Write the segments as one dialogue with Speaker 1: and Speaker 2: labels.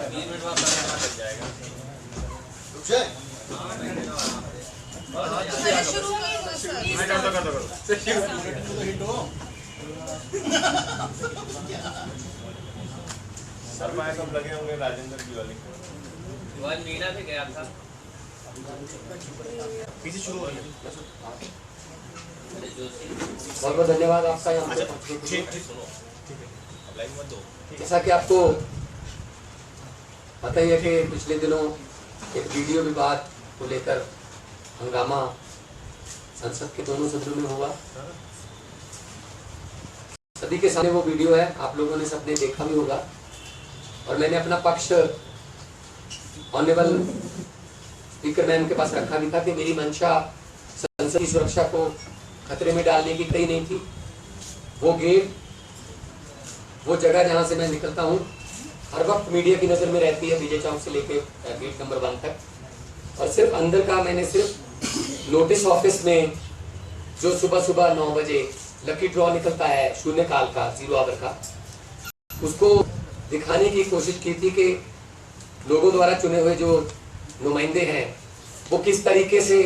Speaker 1: Minute बाद लग जाएगा।
Speaker 2: सर मैं सब लगे होंगे राजेंद्र की वाली
Speaker 1: मीना से गया था
Speaker 2: पीछे शुरू हो रही है।
Speaker 3: बहुत बहुत धन्यवाद आपका यहाँ पे। जैसा कि आपको पता ही है कि पिछले दिनों एक वीडियो विवाद को लेकर हंगामा संसद के दोनों सदनों में हुआ। सभी के सामने वो वीडियो है, आप लोगों ने सबने देखा भी होगा। और मैंने अपना पक्ष ऑनरेबल स्पीकर मैम के पास रखा भी था कि मेरी मंशा संसद की सुरक्षा को खतरे में डालने की कहीं नहीं थी। वो गेट, वो जगह जहां से मैं निकलता हूँ हर वक्त मीडिया की नजर में रहती है, विजय चौक से लेके गेट नंबर 1 तक। और सिर्फ अंदर का मैंने सिर्फ नोटिस ऑफिस में जो सुबह सुबह 9 बजे लकी ड्रॉ निकलता है शून्यकाल का, 0 आवर का, उसको दिखाने की कोशिश की थी कि लोगों द्वारा चुने हुए जो नुमाइंदे हैं वो किस तरीके से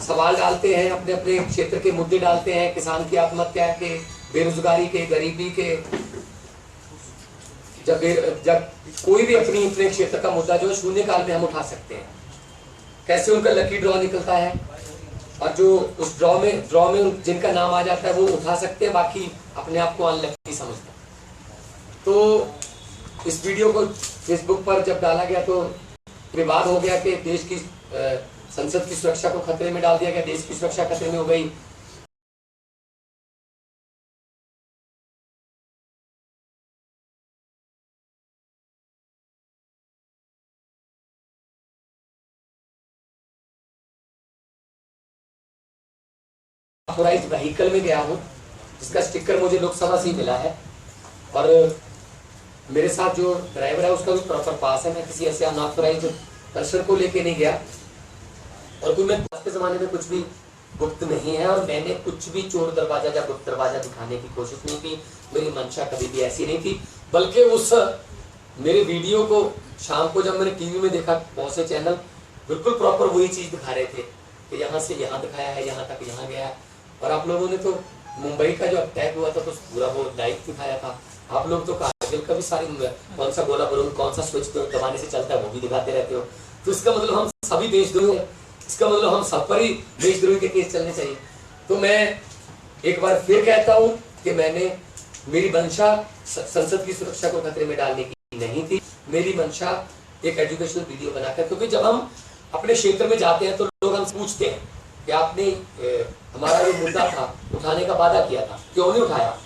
Speaker 3: सवाल डालते हैं, अपने अपने क्षेत्र के मुद्दे डालते हैं, किसान की आत्महत्या के, बेरोजगारी के, गरीबी के। जब कोई भी अपने क्षेत्र का मुद्दा जो शून्यकाल में हम उठा सकते हैं, कैसे उनका लकी ड्रॉ निकलता है और जो उस ड्रॉ में जिनका नाम आ जाता है वो उठा सकते हैं, बाकी अपने आप को अनलकी समझते हैं। तो इस वीडियो को फेसबुक पर जब डाला गया तो विवाद हो गया कि देश की संसद की सुरक्षा को खतरे में डाल दिया गया, देश की सुरक्षा खतरे में हो गई। ऑथोराइज्ड व्हीकल में गया हूँ, जिसका स्टिकर मुझे लोकसभा से ही मिला है, और मेरे साथ जो ड्राइवर है उसका भी प्रॉपर पास है। मैं किसी ऐसे अनऑथोराइज्ड पर्सन को लेके नहीं गया, और कोई मैं आज के जमाने में कुछ भी गुप्त नहीं है, और मैंने कुछ भी चोर दरवाजा या गुप्त दरवाजा दिखाने की कोशिश नहीं की। मेरी मंशा कभी भी ऐसी नहीं थी, बल्कि उस मेरे वीडियो को शाम को जब मैंने टीवी में देखा, बहुत से चैनल बिल्कुल प्रॉपर वही चीज दिखा रहे थे कि यहाँ से यहाँ दिखाया है, यहाँ तक यहाँ गया है। और आप लोगों ने तो मुंबई का जो अटैक हुआ था तो पूरा वो लाइव दिखाया था। आप लोग तो कारगिल का भी सारी कौन सा गोला बारूद कौन सा स्विच दबाने से चलता है वो भी दिखाते रहते हो। तो इसका मतलब हम सभी देशद्रोही हैं, इसका मतलब हम सब पर ही देशद्रोही के केस चलने चाहिए। तो मैं एक बार फिर कहता हूँ कि मेरी मंशा संसद की सुरक्षा को खतरे में डालने की नहीं थी। मेरी मंशा एक एजुकेशनल वीडियो बनाकर, क्योंकि जब हम अपने क्षेत्र में जाते हैं तो लोग हमसे पूछते हैं कि आपने हमारा जो मुद्दा था उठाने का वादा किया था, क्यों नहीं उठाया।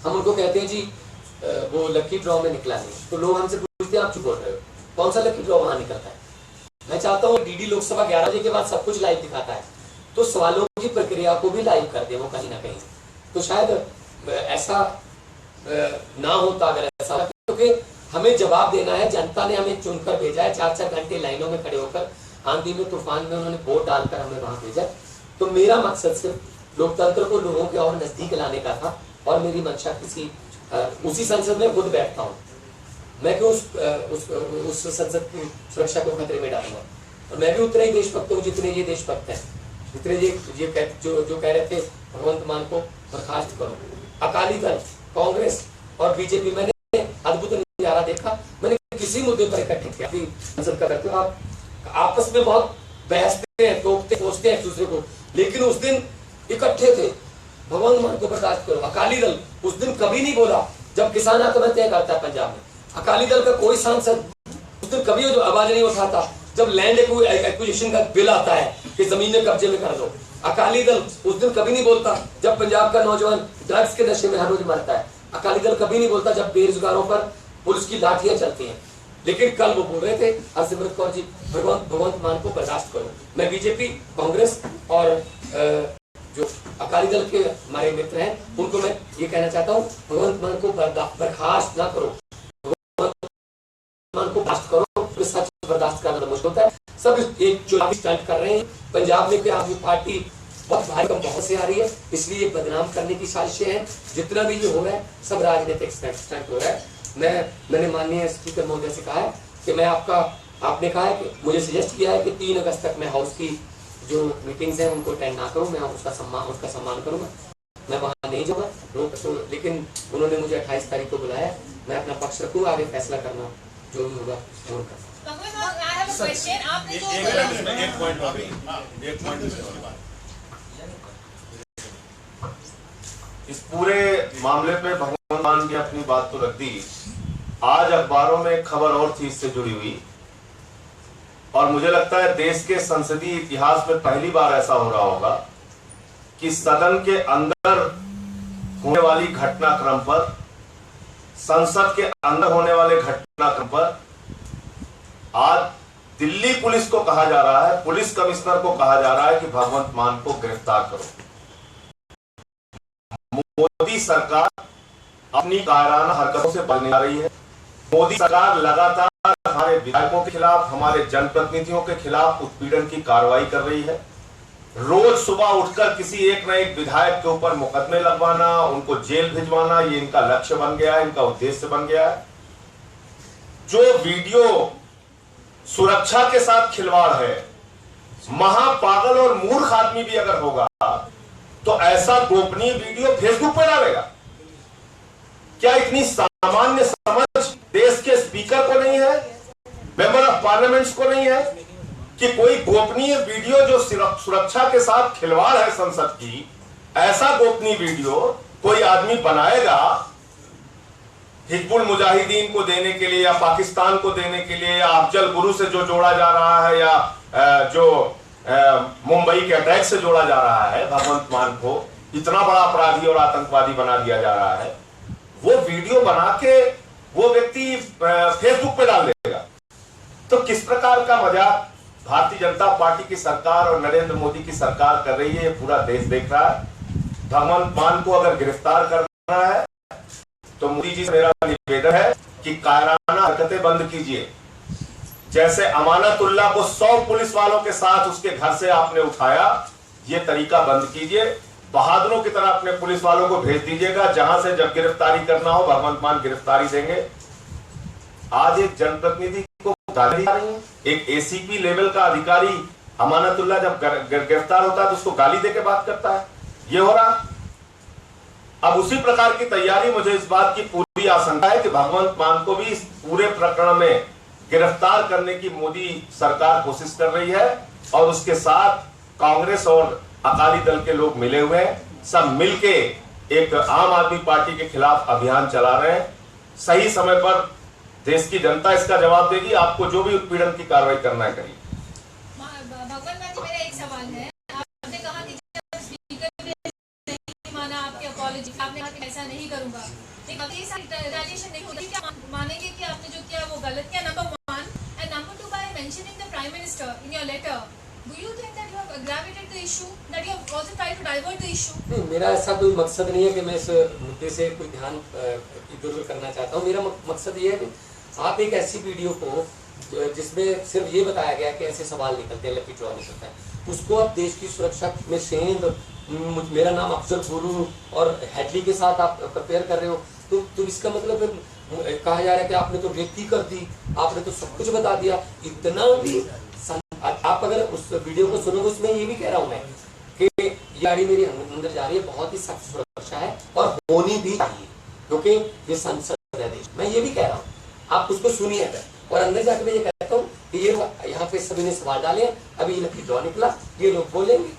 Speaker 3: हम उनको कहते हैं जी वो लकी ड्रॉ में निकला नहीं। तो लोग हमसे पूछते हैं आप चुप बोल रहे हो, कौन सा लकी ड्रॉ वहां निकलता है। मैं चाहता हूँ डीडी लोकसभा 11 बजे के बाद सब कुछ लाइव दिखाता है, तो सवालों की प्रक्रिया को भी लाइव कर दे वो कहीं ना कहीं। तो शायद ऐसा ना होता अगर ऐसा, क्योंकि हमें जवाब देना है। जनता ने हमें चुनकर भेजा है, 4-4 घंटे लाइनों में खड़े होकर, आंधी में तूफान में उन्होंने वोट डालकर हमें वहां भेजा। तो मेरा मकसद सिर्फ लोकतंत्र को लोगों के और नजदीक लाने का था, और मेरी मंशा उसी संसद में खुद बैठता हूँ मैं, क्यों उस संसद की सुरक्षा को खतरे में डालूंगा। और मैं भी उतने ही देशभक्त हूँ जितने ये देशभक्त हैं, जितने ये जो कह रहे थे भगवंत मान को बर्खास्त करो। अकाली दल, कांग्रेस और बीजेपी, मैंने अद्भुत नजारा देखा। मैंने किसी मुद्दे पर इकट्ठे किया संसद का करते हो, आप आपस में बहुत बहसते हैं, टोकते पोसते हैं एक दूसरे को, लेकिन उस दिन इकट्ठे थे। भगवंत मान को बर्दाश्त करो। अकाली दल उस दिन कभी नहीं बोला जब किसान आत्महत्या करता है पंजाब में। अकाली दल का कोई सांसद उस दिन कभी जो आवाज नहीं उठाता जब लैंड एक्विजिशन का बिल आता है कि जमीन कब्जे में कर दो। अकाली दल उस दिन कभी नहीं बोलता जब पंजाब का नौजवान ड्रग्स के नशे में हर रोज मरता है। अकाली दल कभी नहीं बोलता जब बेरोजगारों पर पुलिस की लाठियां चलती हैं। लेकिन कल वो बोल रहे थे हरसिमरत कौर जी, भगवंत मान को बर्दाश्त करो। मैं बीजेपी, कांग्रेस और जो अकाली दल के हमारे मित्र हैं उनको मैं ये कहना चाहता हूँ, भगवंत मान को बर्खास्त ना करो, भगवंत मान को बर्दाश्त करो। सच बर्दाश्त करना मुश्किल होता है। सब एक चुनावी स्टंट कर रहे हैं। पंजाब में कोई आदमी पार्टी बहुत भारी कम बहुत से आ रही है, इसलिए बदनाम करने की साजिशें हैं। जितना भी ये हो रहा है सब राजनीतिक स्टंट हो रहा है। मैंने माननीय स्पीकर महोदय से कहा है कि आपने कहा है कि मुझे सजेस्ट किया है कि 3 अगस्त तक मैं हाउस की जो मीटिंग्स हैं उनको अटेंड ना करूं, मैं उसका सम्मान करूंगा, मैं वहां नहीं जाऊंगा। तो लेकिन उन्होंने मुझे 28 तारीख को बुलाया, मैं अपना पक्ष रखूंगा, आगे फैसला करना जो भी होगा वो उनका।
Speaker 2: इस पूरे मामले पे भगवान मान ने अपनी बात तो रख दी। आज अखबारों में एक खबर और थी इससे जुड़ी हुई, और मुझे लगता है देश के संसदीय इतिहास में पहली बार ऐसा हो रहा होगा कि सदन के अंदर होने वाली घटनाक्रम पर, संसद के अंदर होने वाले घटनाक्रम पर आज दिल्ली पुलिस को कहा जा रहा है, पुलिस कमिश्नर को कहा जा रहा है कि भगवंत मान को गिरफ्तार करो। मोदी सरकार अपनी कायराना हरकतों से बचने जा रही है। मोदी सरकार लगातार हमारे विधायकों के खिलाफ, हमारे जनप्रतिनिधियों के खिलाफ उत्पीड़न की कार्रवाई कर रही है। रोज सुबह उठकर किसी एक न एक विधायक के ऊपर मुकदमे लगवाना, उनको जेल भिजवाना, ये इनका लक्ष्य बन गया है, इनका उद्देश्य बन गया है। जो वीडियो सुरक्षा के साथ खिलवाड़ है, महापागल और मूर्ख आदमी भी अगर होगा तो ऐसा गोपनीय वीडियो फेसबुक पर डालेगा? क्या इतनी सामान्य समझ देश के स्पीकर को नहीं है, मेंबर ऑफ पार्लियामेंट्स को नहीं है कि कोई गोपनीय वीडियो जो सुरक्षा के साथ खिलवाड़ है संसद की, ऐसा गोपनीय वीडियो कोई आदमी बनाएगा हिजबुल मुजाहिदीन को देने के लिए, या पाकिस्तान को देने के लिए, या अफजल गुरु से जो जोड़ा जा रहा है, या जो मुंबई के अटैक से जोड़ा जा रहा है, भगवंत मान को इतना बड़ा अपराधी और आतंकवादी बना दिया जा रहा है, वो वीडियो बना के वो व्यक्ति फेसबुक पे डाल देगा। तो किस प्रकार का मजाक भारतीय जनता पार्टी की सरकार और नरेंद्र मोदी की सरकार कर रही है, ये पूरा देश देख रहा है। भगवंत मान को अगर गिरफ्तार करना है तो मोदी जी से मेरा निवेदन है कि कायराना हरकतें बंद कीजिए। जैसे अमानतुल्लाह को 100 पुलिस वालों के साथ उसके घर से आपने उठाया, ये तरीका बंद कीजिए। बहादुरों की तरह अपने पुलिस वालों को भेज दीजिएगा, जहां से जब गिरफ्तारी करना हो भगवंत मान गिरफ्तारी देंगे। आज एक जनप्रतिनिधि को गाली आ रही है, एक एसीपी लेवल का अधिकारी अमानतुल्लाह जब गिरफ्तार होता है तो उसको गाली देके बात करता है, ये हो रहा। अब उसी प्रकार की तैयारी, मुझे इस बात की पूरी आशंका है कि भगवंत मान को भी इस पूरे प्रकरण में गिरफ्तार करने की मोदी सरकार कोशिश कर रही है, और उसके साथ कांग्रेस और अकाली दल के लोग मिले हुए हैं। सब मिलके एक आम आदमी पार्टी के खिलाफ अभियान चला रहे हैं। सही समय पर देश की जनता इसका जवाब देगी, आपको जो भी उत्पीड़न की कार्रवाई करना है करिए।
Speaker 4: भगवान मान जी, मेरा एक सवाल है। आपने कहा कि जब स्पीकर ने नहीं माना आपकी अपॉलॉजी, आपने कहा कि ऐसा नहीं करूंगा, लेकिन अभी ऐसा रिटेलिएशन नहीं होता, क्या मानेंगे कि आपने जो किया वो गलत किया? Number 1 and number 2, by mentioning the Prime Minister in your letter, do you think that you have aggravated the issue, that you have also tried to divert the issue?
Speaker 3: नहीं, मेरा ऐसा कोई मकसद नहीं है कि मैं इस मुद्दे से कोई ध्यान इधर-उधर करना चाहता हूँ। मेरा मकसद ये है कि आप एक ऐसी वीडियो को जिसमें सिर्फ ये बताया गया कि ऐसे सवाल निकलते हैं, लकी ड्रॉ निकलता है, उसको आप देश की सुरक्षा में सेंध, मेरा नाम अफजल गुरु और हेडली के साथ आप कंपेयर कर रहे हो, तो इसका मतलब फिर कहा जा रहा है कि आपने तो रेकी कर दी, आपने तो सब कुछ बता दिया। इतना भी आप अगर उस वीडियो को सुनोगे, उसमें ये भी कह रहा हूँ मैं कि ये गाड़ी मेरी अंदर जा रही है, बहुत ही सख्त सुरक्षा है और होनी भी चाहिए, क्योंकि ये संसद है देश। मैं ये भी कह रहा हूँ, आप उसको सुनिए। और अंदर जाकर मैं ये कहता हूँ कि ये यहाँ पे सभी ने सवाल डाले, अभी लकी ड्रॉ निकला, ये लोग बोलेंगे।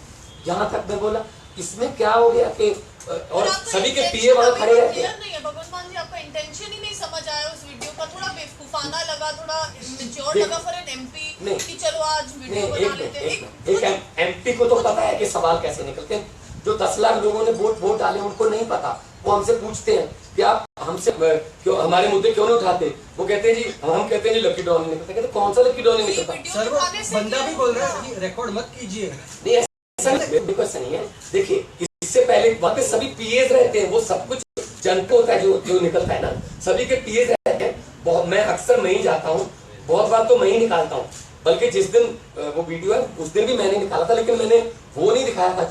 Speaker 3: यहाँ तक मैं बोला, इसमें क्या हो गया कि और सभी के पीए वहां खड़े रहते हैं।
Speaker 5: नहीं है भगवान मान जी, आपका इंटेंशन ही नहीं समझ आया उस वीडियो का, थोड़ा बेवकूफाना लगा, थोड़ा मैच्योर लगा फॉर एन एमपी कि चलो आज वीडियो बना लेते हैं।
Speaker 3: एक एमपी को तो पता है कि सवाल कैसे निकलते हैं। जो 10 लाख लोगों ने वोट डाले, उनको नहीं पता। वो हमसे पूछते हैं कि आप हमसे क्यों हमारे मुद्दे क्यों नहीं उठाते? वो कहते हैं जी, हम कहते हैं जी लकी ड्रॉ नहीं निकलता। कहते कौन सा लकी ड्रॉ नहीं निकलता?
Speaker 6: सर वो बंदा भी बोल रहा है कि रिकॉर्ड मत कीजिए।
Speaker 3: नहीं, ऐसा नहीं है। देखिए, इससे पहले वहाँ पे सभी पीएस रहते हैं, वो सब कुछ जनता होता है जो निकलता है ना, सभी के पीएस रहते हैं। बहुत मैं अक्सर मैं ही जाता हूँ, बहुत बार तो मैं ही निकालता हूँ। बल्कि जिस दिन वो वीडियो है उस दिन भी मैंने निकाला था, लेकिन मैंने वो नहीं दिखाया था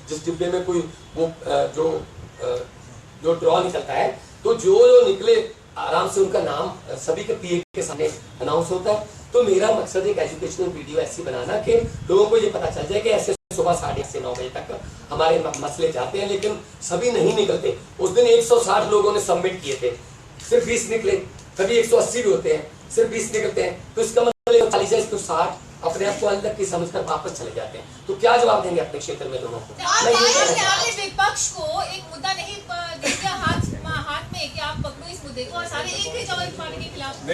Speaker 3: जिस डिब्बे में कोई वो जो ड्रॉ निकलता है। तो जो निकले आराम से उनका नाम सभी के पीए के सामने अनाउंस होता है। तो मेरा मकसद एक एजुकेशनल वीडियो ऐसी बनाना कि लोगों को ये पता चल जाए कि ऐसे सुबह 8:30 से 9 बजे तक हमारे मसले जाते हैं, लेकिन सभी नहीं निकलते। उस दिन 160 लोगों ने सबमिट किए थे, सिर्फ 20 निकले। कभी 180 भी होते हैं, सिर्फ 20 निकलते हैं। तो इसका मतलब 40 से 60 अपने आप को अंदर की समझकर वापस चले जाते हैं। तो क्या जवाब देंगे अपने क्षेत्र में लोगों को?
Speaker 4: आपने विपक्ष को एक मुद्दा नहीं दिया हाथ में कि आप पकड़ो इस मुद्दे को और सारे एक ही जवाब पार्टी के खिलाफ।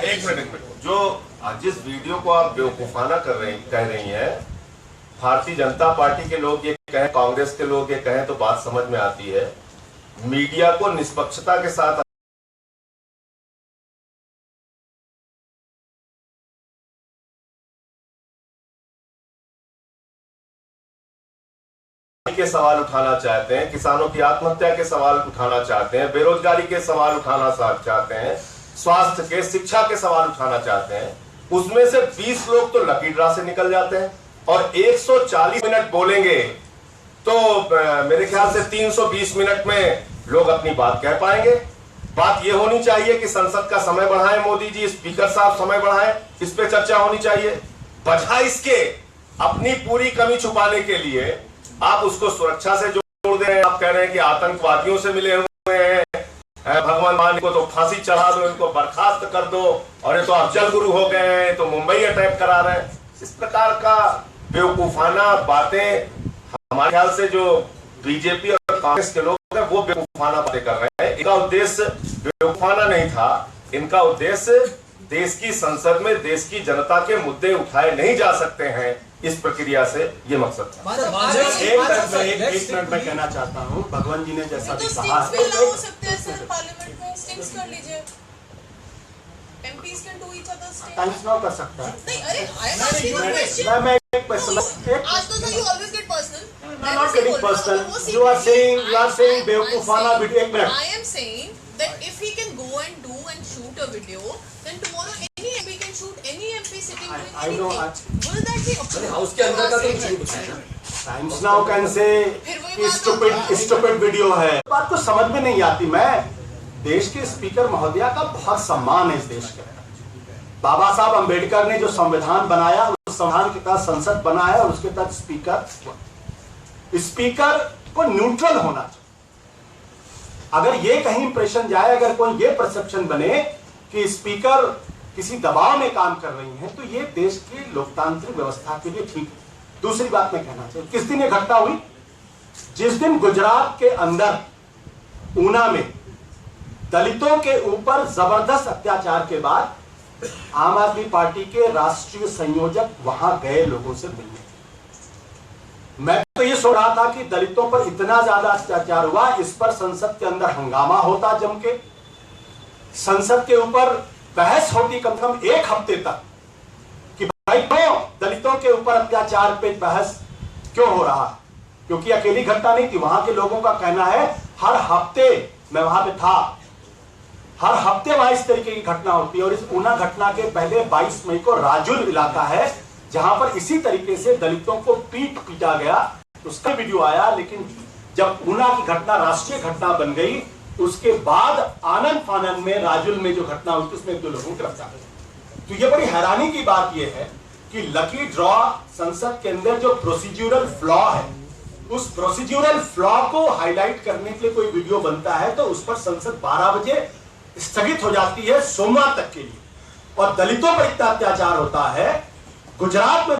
Speaker 2: एक मिनट, जो जिस वीडियो को आप बेवकूफाना कह रही हैं, भारतीय जनता पार्टी के लोग ये कहें, कांग्रेस के लोग ये कहें तो बात समझ में आती है। मीडिया को निष्पक्षता के साथ के सवाल उठाना चाहते हैं, किसानों की आत्महत्या के सवाल उठाना चाहते हैं, बेरोजगारी के सवाल उठाना चाहते हैं, स्वास्थ्य के, शिक्षा के सवाल उठाना चाहते हैं, उसमें से 20 लोग तो लकी ड्रा से निकल जाते हैं और 140 मिनट बोलेंगे तो मेरे ख्याल से 320 मिनट में लोग अपनी बात कह पाएंगे। बात यह होनी चाहिए कि संसद का समय बढ़ाएं, मोदी जी, स्पीकर साहब समय बढ़ाएं, इस पे चर्चा होनी चाहिए। बजाय इसके अपनी पूरी कमी छुपाने के लिए आप उसको सुरक्षा से जोड़ दे रहे हैं। आप कह रहे हैं कि आतंकवादियों से मिले हुए हैं, भगवान मान को तो फांसी चढ़ा दो, इनको बर्खास्त कर दो, और ये तो अफजल गुरु हो गए हैं, तो मुंबई अटैक करा रहे हैं। इस प्रकार का बेवकूफाना बातें हमारे ख्याल से जो बीजेपी और कांग्रेस के लोग हैं वो बेवकूफाना बातें कर रहे हैं। इनका उद्देश्य बेवकूफाना नहीं था, इनका उद्देश्य देश की संसद में देश की जनता के मुद्दे उठाए नहीं जा सकते हैं, इस प्रक्रिया से ये मकसद था।
Speaker 7: एक मिनट में कहना चाहता हूँ, भगवान जी ने जैसा भी कहा
Speaker 5: हो सकते हैं सर, पार्लियामेंट में स्टिंग्स कर लीजिए। MPs can do each other's things.
Speaker 7: Times now कर सकता है।
Speaker 5: नहीं, अरे I am asking you a question.
Speaker 7: मैं एक क्वेश्चन,
Speaker 5: आज तो sir you always get personal.
Speaker 7: I'm not getting personal. You are saying बेवकूफाना वीडियो। एक मिनट।
Speaker 5: I am saying that if he can go and do and shoot a video, then tomorrow any MP can shoot any MP sitting doing
Speaker 7: I know.
Speaker 5: anything. Will that be approved?
Speaker 3: House के अंदर का तो झूठ है ना।
Speaker 7: Times now can say stupid video है। बात को समझ में नहीं आती। मैं देश के स्पीकर महोदया का बहुत सम्मान है इस देश के। बाबा साहब अंबेडकर ने जो संविधान बनाया, उस संविधान के तहत संसद बना है और उसके तहत स्पीकर को न्यूट्रल होना चाहिए। अगर ये कहीं इंप्रेशन जाए, अगर कोई ये परसेप्शन बने कि स्पीकर किसी दबाव में काम कर रही हैं, तो ये देश की लोकतांत्रिक व्यवस्था के लिए ठीक है। दूसरी बात मैं कहना चाहिए, किस दिन ये घटना हुई? जिस दिन गुजरात के अंदर ऊना में दलितों के ऊपर जबरदस्त अत्याचार के बाद आम आदमी पार्टी के राष्ट्रीय संयोजक वहां गए लोगों से मिलने। मैं तो ये सोच रहा था कि दलितों पर इतना ज्यादा अत्याचार हुआ, इस पर संसद के अंदर हंगामा होता, जम के संसद के ऊपर बहस होती कम से कम 1 हफ्ते तक कि भाई क्यों दलितों के ऊपर अत्याचार पे बहस क्यों हो रहा है। क्योंकि अकेली घटना नहीं थी, वहां के लोगों का कहना है हर हफ्ते, मैं वहां पे था, हर हफ्ते वहां इस तरीके की घटना होती है। और इस ऊना घटना के पहले 22 मई को राजुल इलाका है जहां पर इसी तरीके से दलितों को पीटा गया, उसका वीडियो आया। लेकिन जब ऊना की घटना राष्ट्रीय घटना बन गई, उसके बाद आनंद फानंद में राजुल में जो घटना हुई उसमें 2 लोगों को गिरफ्तार किया। तो ये बड़ी हैरानी की बात यह है कि लकी ड्रॉ संसद के अंदर जो प्रोसीड्यूरल फ्लॉ है, उस प्रोसीड्यूरल फ्लॉ को हाईलाइट करने के लिए कोई वीडियो बनता है तो उस पर संसद 12 बजे स्थगित हो जाती है सोमवार तक के लिए। और दलितों पर इतना अत्याचार होता है गुजरात में